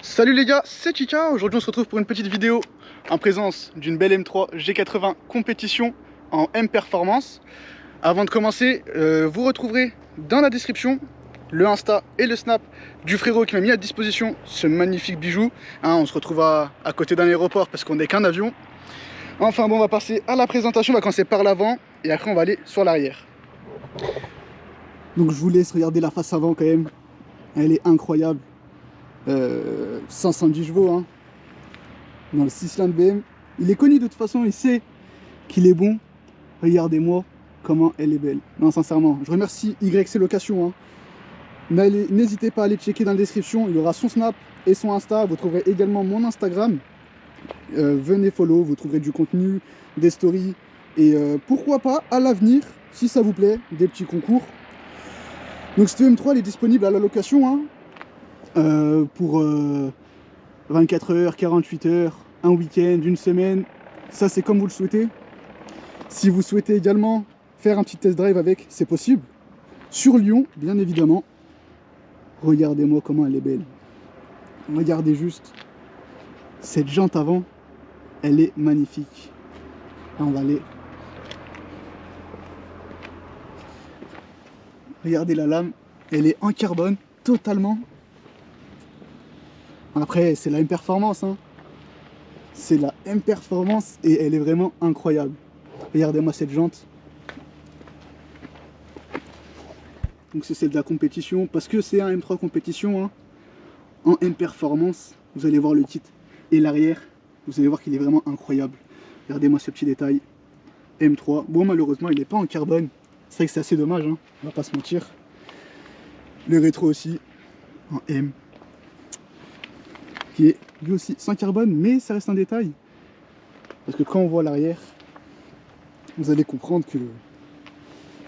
Salut les gars, c'est Chicha. Aujourd'hui on se retrouve pour une petite vidéo en présence d'une belle M3 G80 compétition en M Performance. Avant de commencer, vous retrouverez dans la description le Insta et le Snap du frérot qui m'a mis à disposition ce magnifique bijou. On se retrouve à côté d'un aéroport parce qu'on n'est qu'un avion. Enfin bon, on va passer à la présentation, on va commencer par l'avant et après on va aller sur l'arrière. Donc je vous laisse regarder la face avant quand même, elle est incroyable. 510 chevaux hein, dans le 6 cylindres BM. Il est connu de toute façon, il sait qu'il est bon. Regardez-moi comment elle est belle. Non, sincèrement, je remercie YC Location. Hein. N'hésitez pas à aller checker dans la description. Il y aura son Snap et son Insta. Vous trouverez également mon Instagram. Venez follow, vous trouverez du contenu, des stories. Et pourquoi pas, à l'avenir, si ça vous plaît, des petits concours. Donc cette M3 elle est disponible à la location. Hein. Pour 24 heures, 48 heures, un week-end, une semaine, ça c'est comme vous le souhaitez. Si vous souhaitez également faire un petit test drive avec, c'est possible. Sur Lyon, bien évidemment. Regardez-moi comment elle est belle. Regardez juste cette jante avant, elle est magnifique. Là, on va aller. Regardez la lame, elle est en carbone totalement. Après, c'est la M Performance, hein. C'est la M Performance et elle est vraiment incroyable. Regardez-moi cette jante. Donc c'est celle de la compétition, parce que c'est un M3 compétition, hein. En M Performance, vous allez voir le kit et l'arrière, vous allez voir qu'il est vraiment incroyable. Regardez-moi ce petit détail. M3, bon malheureusement il n'est pas en carbone. C'est vrai que c'est assez dommage, hein. On va pas se mentir. Le rétro aussi, en M. Qui est lui aussi sans carbone, mais ça reste un détail. Parce que quand on voit l'arrière, vous allez comprendre que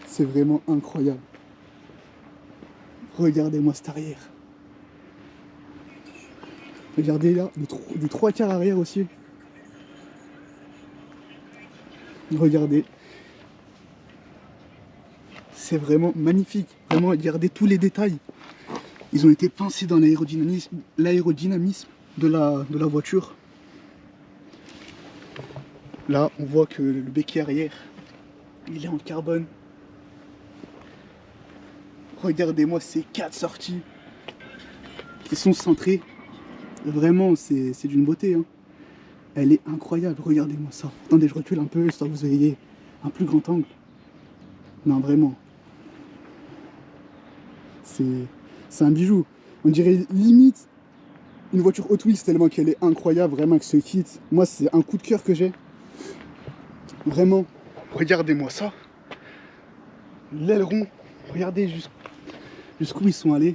c'est vraiment incroyable. Regardez-moi cet arrière. Regardez là, du 3/4 arrière aussi. Regardez. C'est vraiment magnifique. Vraiment, regardez tous les détails. Ils ont été pensés dans l'aérodynamisme de la voiture. Là, on voit que le béquet arrière, il est en carbone. Regardez-moi ces 4 sorties qui sont centrées. Vraiment, c'est d'une beauté. Hein. Elle est incroyable. Regardez-moi ça. Attendez, je recule un peu, histoire que vous ayez un plus grand angle. Non, vraiment. C'est un bijou. On dirait limite une voiture Hot Wheels tellement qu'elle est incroyable, vraiment avec ce kit. Moi, c'est un coup de cœur que j'ai. Vraiment. Regardez-moi ça. L'aileron. Regardez jusqu'où ils sont allés.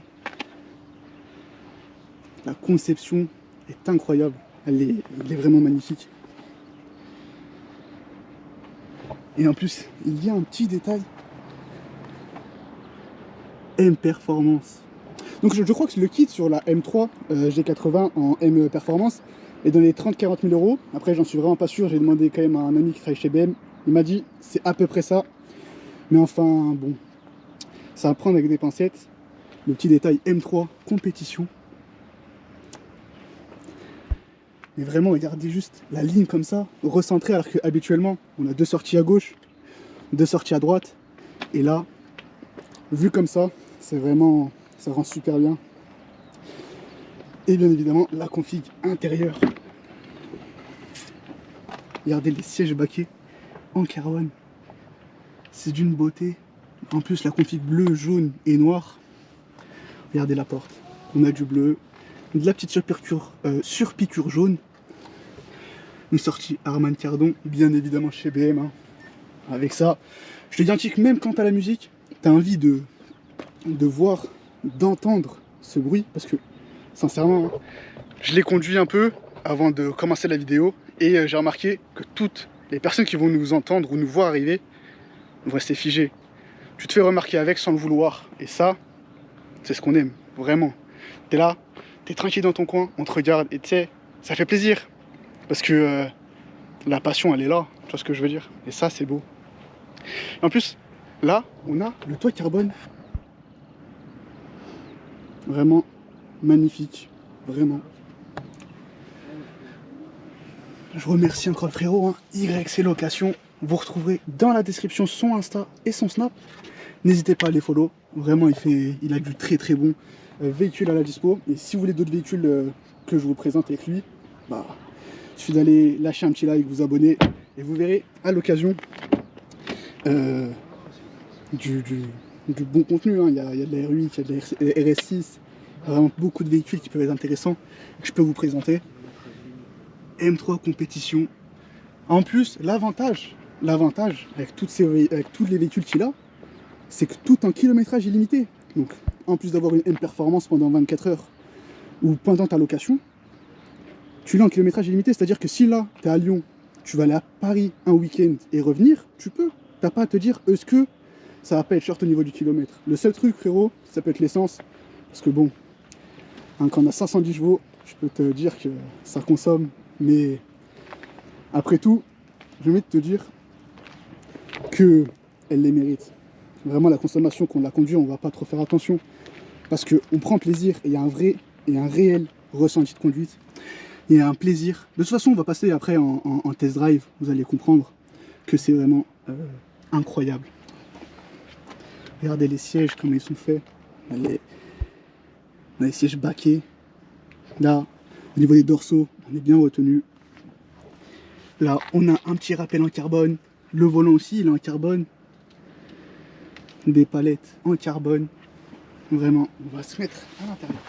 La conception est incroyable. Elle est vraiment magnifique. Et en plus, il y a un petit détail. M Performance. Donc je crois que le kit sur la M3 G80 en M Performance est dans les 30-40 000 euros. Après j'en suis vraiment pas sûr, j'ai demandé quand même à un ami qui travaille chez BM. Il m'a dit c'est à peu près ça. Mais enfin bon, ça va prendre avec des pincettes. Le petit détail M3 compétition. Mais vraiment regardez juste la ligne comme ça, recentrée, alors qu'habituellement on a 2 sorties à gauche, 2 sorties à droite. Et là, vu comme ça, c'est vraiment... ça rend super bien. Et bien évidemment, la config intérieure. Regardez les sièges baquets en carbone. C'est d'une beauté. En plus, la config bleu, jaune et noir. Regardez la porte. On a du bleu, de la petite surpiqûre jaune. Une sortie Harman Kardon, bien évidemment chez BM. Hein. Avec ça, je te garantis que même quant à la musique, tu as envie de voir, d'entendre ce bruit, parce que sincèrement, hein, je l'ai conduit un peu avant de commencer la vidéo et j'ai remarqué que toutes les personnes qui vont nous entendre ou nous voir arriver vont rester figées. Tu te fais remarquer avec sans le vouloir, et ça, c'est ce qu'on aime, vraiment. T'es là, t'es tranquille dans ton coin, on te regarde et tu sais, ça fait plaisir, parce que la passion elle est là, tu vois ce que je veux dire, et ça c'est beau. Et en plus, là, on a le toit carbone. Vraiment magnifique, vraiment. Je remercie encore le frérot, hein, YC Location. Vous retrouverez dans la description son Insta et son Snap. N'hésitez pas à les follow. Vraiment, il a du très bon véhicule à la dispo. Et si vous voulez d'autres véhicules que je vous présente avec lui, bah, il suffit d'aller lâcher un petit like, vous abonner. Et vous verrez à l'occasion du bon contenu. Hein. Il y a de la R8, il y a de la RS6. Vraiment beaucoup de véhicules qui peuvent être intéressants et que je peux vous présenter. M3 compétition. En plus, l'avantage avec tous les véhicules qu'il a, c'est que tout en kilométrage illimité. Donc, en plus d'avoir une M-Performance pendant 24 heures ou pendant ta location, tu l'as en kilométrage illimité. C'est-à-dire que si là, tu es à Lyon, tu vas aller à Paris un week-end et revenir, tu peux. T'as pas à te dire, est-ce que ça va pas être short au niveau du kilomètre. Le seul truc, frérot, ça peut être l'essence. Parce que bon, hein, quand on a 510 chevaux, je peux te dire que ça consomme. Mais après tout, j'ai envie de te dire qu'elle les mérite. Vraiment, la consommation qu'on l'a conduit, on va pas trop faire attention. Parce qu'on prend plaisir et il y a un vrai et un réel ressenti de conduite. Il y a un plaisir. De toute façon, on va passer après en test drive. Vous allez comprendre que c'est vraiment incroyable. Regardez les sièges, comment ils sont faits. On a les sièges baquets. Là, au niveau des dorsaux, on est bien retenu. Là, on a un petit rappel en carbone. Le volant aussi, il est en carbone. Des palettes en carbone. Vraiment, on va se mettre à l'intérieur.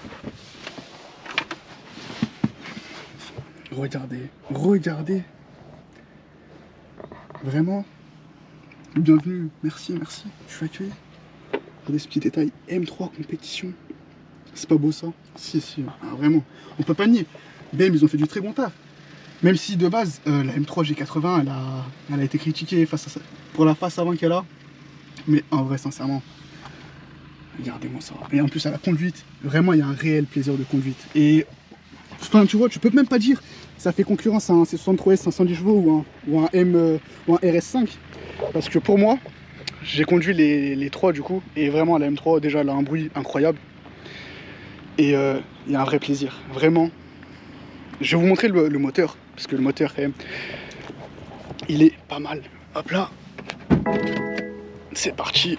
Regardez. Vraiment, bienvenue, merci, je suis accueilli. Regardez ce petit détail, M3 compétition. C'est pas beau ça? Si, ah, vraiment, on peut pas nier. BM, ils ont fait du très bon taf. Même si de base, la M3 G80, elle a été critiquée pour la face avant qu'elle a. Mais en vrai, sincèrement, regardez-moi ça. Et en plus, à la conduite, vraiment, il y a un réel plaisir de conduite. Et enfin, tu vois, tu peux même pas dire ça fait concurrence à un C63S 510 chevaux ou un RS5. Parce que pour moi, j'ai conduit les trois du coup. Et vraiment, la M3, déjà, elle a un bruit incroyable. Et il y a un vrai plaisir. Vraiment. Je vais vous montrer le moteur. Parce que le moteur, quand même, il est pas mal. Hop là. C'est parti.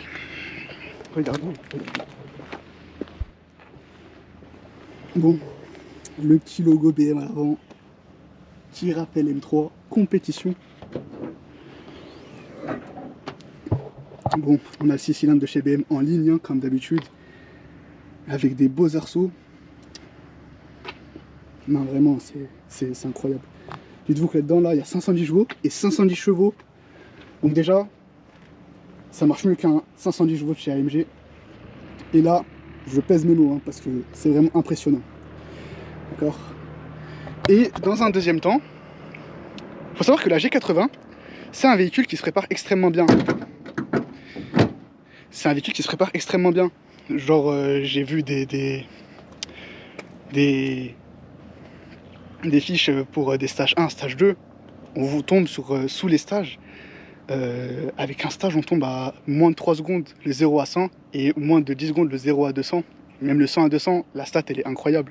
Regardez. Bon. Le petit logo BM à l'avant. Qui rappelle M3. Compétition. Bon, on a le 6 cylindres de chez BM en ligne, hein, comme d'habitude. Avec des beaux arceaux. Non, vraiment, c'est incroyable. Dites-vous que là-dedans, là, il y a 510 chevaux et 510 chevaux. Donc déjà, ça marche mieux qu'un 510 chevaux de chez AMG. Et là, je pèse mes mots, hein, parce que c'est vraiment impressionnant. D'accord. Et dans un deuxième temps, il faut savoir que la G80, c'est un véhicule qui se prépare extrêmement bien. C'est un véhicule qui se prépare extrêmement bien. Genre, j'ai vu des fiches pour des stages 1, stage 2. On vous tombe sous les stages. Avec un stage, on tombe à moins de 3 secondes le 0 à 100 et moins de 10 secondes le 0 à 200. Même le 100 à 200, la stat, elle est incroyable.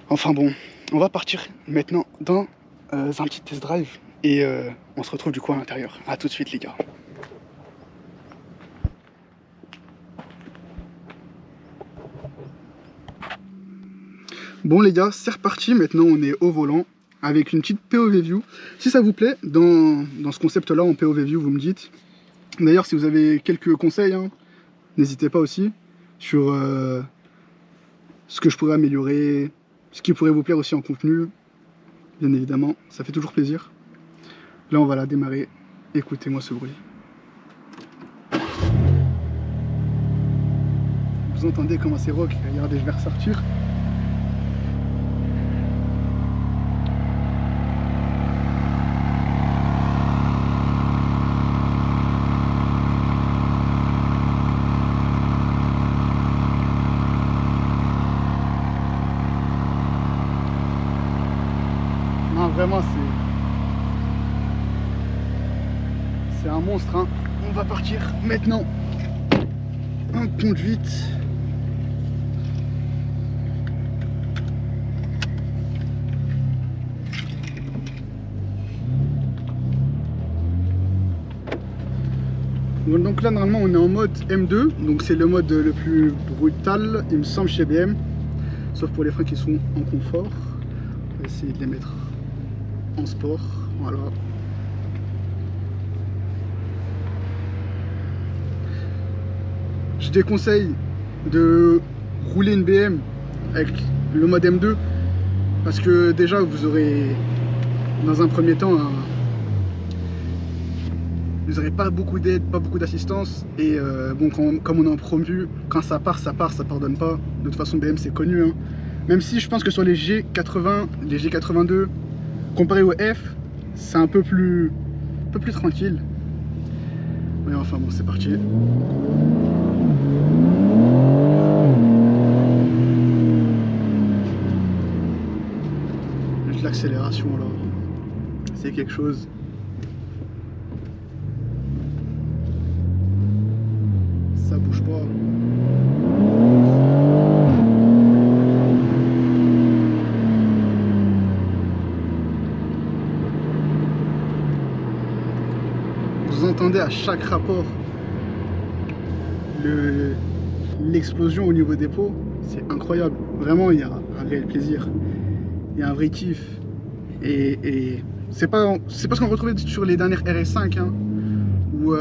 Enfin bon, on va partir maintenant dans un petit test drive et on se retrouve du coup à l'intérieur. A tout de suite les gars. Bon les gars, c'est reparti, maintenant on est au volant avec une petite POV view. Si ça vous plaît, dans ce concept là en POV view, vous me dites. D'ailleurs si vous avez quelques conseils, hein, n'hésitez pas aussi sur ce que je pourrais améliorer, ce qui pourrait vous plaire aussi en contenu, bien évidemment, ça fait toujours plaisir. Là on va la démarrer, écoutez-moi ce bruit. Vous entendez comment c'est rock, regardez, je vais ressortir. Vraiment, c'est un monstre, hein. On va partir maintenant en conduite. Donc là normalement on est en mode M2, donc c'est le mode le plus brutal il me semble chez BM, sauf pour les freins qui sont en confort. On va essayer de les mettre en sport, voilà. Je déconseille de rouler une BM avec le mode M2 parce que déjà vous aurez dans un premier temps vous n'aurez pas beaucoup d'aide, pas beaucoup d'assistance et bon comme on est en promu, quand ça part, ça pardonne pas. De toute façon BM c'est connu hein. Même si je pense que sur les G80, les G82 comparé au F, c'est un peu plus tranquille. Mais enfin bon, c'est parti. Juste l'accélération là, c'est quelque chose. Ça bouge pas. Vous entendez à chaque rapport l'explosion au niveau des pots, c'est incroyable. Vraiment, il y a un réel plaisir, il y a un vrai kiff. Et c'est pas ce qu'on retrouvait sur les dernières RS5 hein, où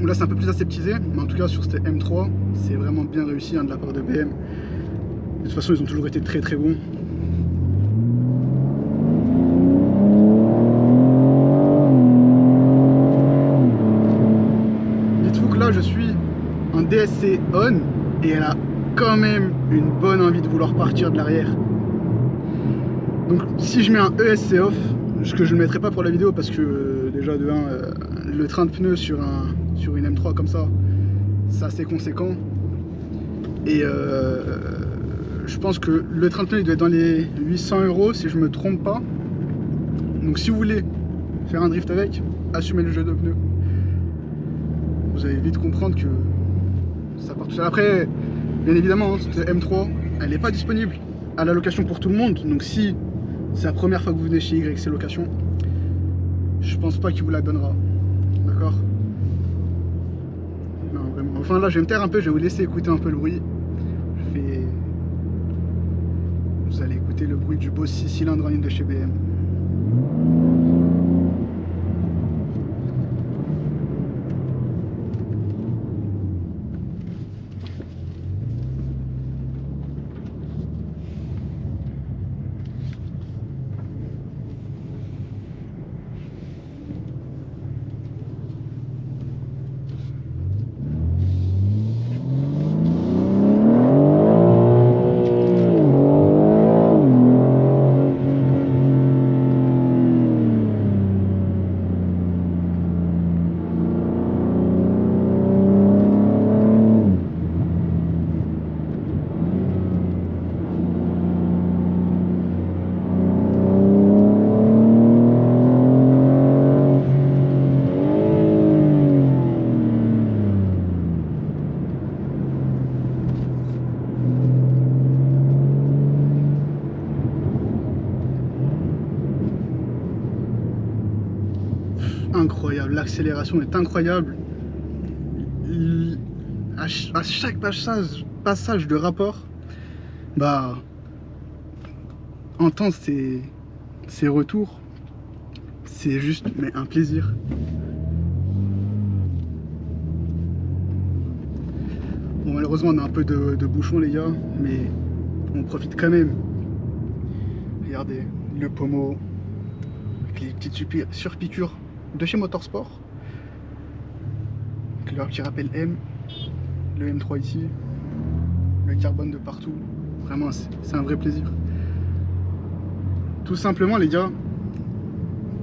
là c'est un peu plus aseptisé, mais en tout cas sur cette M3, c'est vraiment bien réussi hein, de la part de BM. De toute façon, ils ont toujours été très bons. Là je suis en DSC on et elle a quand même une bonne envie de vouloir partir de l'arrière. Donc si je mets un ESC off, ce que je ne mettrai pas pour la vidéo parce que déjà de 1 le train de pneus sur une M3 comme ça, c'est assez conséquent et je pense que le train de pneus il doit être dans les 800 € si je me trompe pas. Donc si vous voulez faire un drift avec, assumez le jeu de pneus. Vous allez vite comprendre que ça part tout seul. Après, bien évidemment, cette M3, elle n'est pas disponible à la location pour tout le monde. Donc si c'est la première fois que vous venez chez YC Location, je pense pas qu'il vous la donnera. D'accord? Non, vraiment. Enfin là, je vais me taire un peu, je vais vous laisser écouter un peu le bruit. Vous allez écouter le bruit du beau 6 cylindres en ligne de chez BM. Incroyable, l'accélération est incroyable. À chaque passage de rapport, bah, entendre ces retours, c'est juste mais un plaisir. Bon, malheureusement on a un peu de bouchon les gars, mais on profite quand même. Regardez le pommeau avec les petites surpiqûres de chez Motorsport, leur petit rappel M, le M3 ici, le carbone de partout. Vraiment c'est un vrai plaisir. Tout simplement les gars,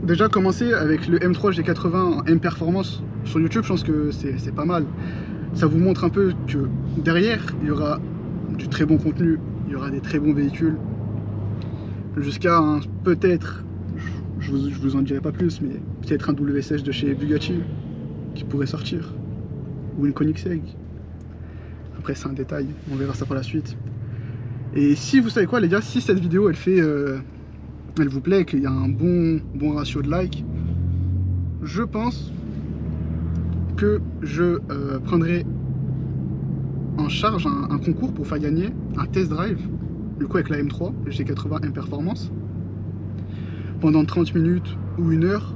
déjà commencer avec le M3 G80 en M Performance sur YouTube, je pense que c'est pas mal. Ça vous montre un peu que derrière il y aura du très bon contenu, il y aura des très bons véhicules, jusqu'à peut-être, je vous en dirai pas plus, mais peut-être un WSH de chez Bugatti qui pourrait sortir, ou une Koenigsegg. Après c'est un détail, on verra ça par la suite. Et si vous savez quoi les gars, si cette vidéo elle vous plaît, qu'il y a un bon ratio de likes, je pense que je prendrai en charge un concours pour faire gagner un test drive, du coup avec la M3 G80 M Performance, pendant 30 minutes ou 1 heure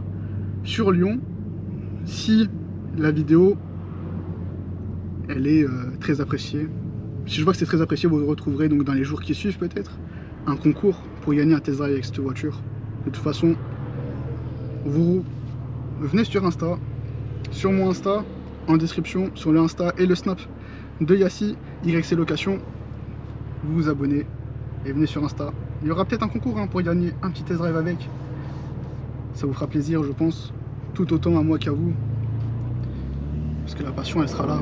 sur Lyon, si la vidéo elle est très appréciée. Si je vois que c'est très apprécié, vous retrouverez donc dans les jours qui suivent peut-être un concours pour gagner un test drive avec cette voiture. De toute façon, vous venez sur Insta, sur mon Insta, en description, sur le Insta et le Snap de Yassi, YC Location, vous vous abonnez et venez sur Insta. Il y aura peut-être un concours hein, pour gagner un petit test drive avec. Ça vous fera plaisir, je pense, tout autant à moi qu'à vous. Parce que la passion, elle sera là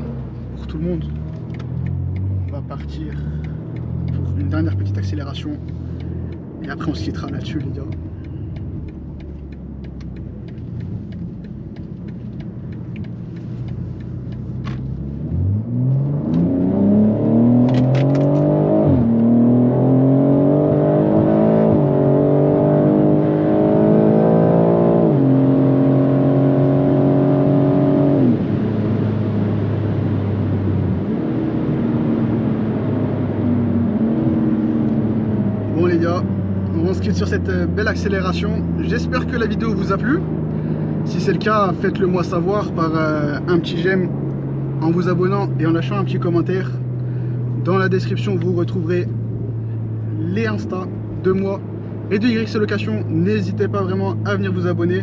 pour tout le monde. On va partir pour une dernière petite accélération. Et après, on se quittera là-dessus, les gars. Bon les gars, on se quitte sur cette belle accélération. J'espère que la vidéo vous a plu. Si c'est le cas, faites-le moi savoir par un petit j'aime, en vous abonnant et en lâchant un petit commentaire. Dans la description, vous retrouverez les Insta de moi et de YC Location. N'hésitez pas vraiment à venir vous abonner.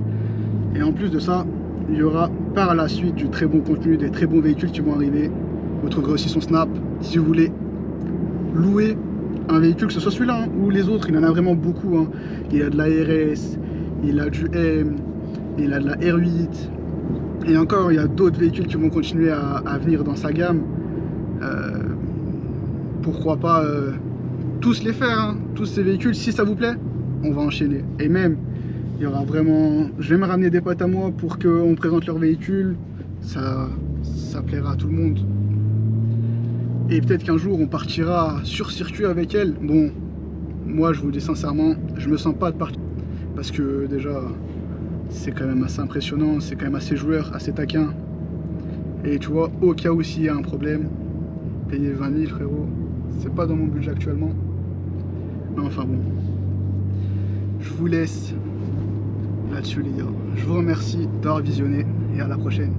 Et en plus de ça, il y aura par la suite du très bon contenu, des très bons véhicules qui vont arriver. Vous trouverez aussi son Snap si vous voulez louer un véhicule, que ce soit celui-là hein, ou les autres. Il en a vraiment beaucoup hein. Il a de la RS, il a du M, il a de la R8 et encore il y a d'autres véhicules qui vont continuer à venir dans sa gamme. Pourquoi pas tous les faire hein, tous ces véhicules. Si ça vous plaît, on va enchaîner. Et même il y aura vraiment, je vais me ramener des potes à moi pour qu'on présente leur véhicule. Ça plaira à tout le monde. Et peut-être qu'un jour on partira sur circuit avec elle. Bon, moi je vous dis sincèrement, je me sens pas de partir. Parce que déjà, c'est quand même assez impressionnant, c'est quand même assez joueur, assez taquin. Et tu vois, au cas où s'il y a un problème, payer 20 000 frérot, c'est pas dans mon budget actuellement. Mais enfin bon, je vous laisse là-dessus les gars. Je vous remercie d'avoir visionné et à la prochaine.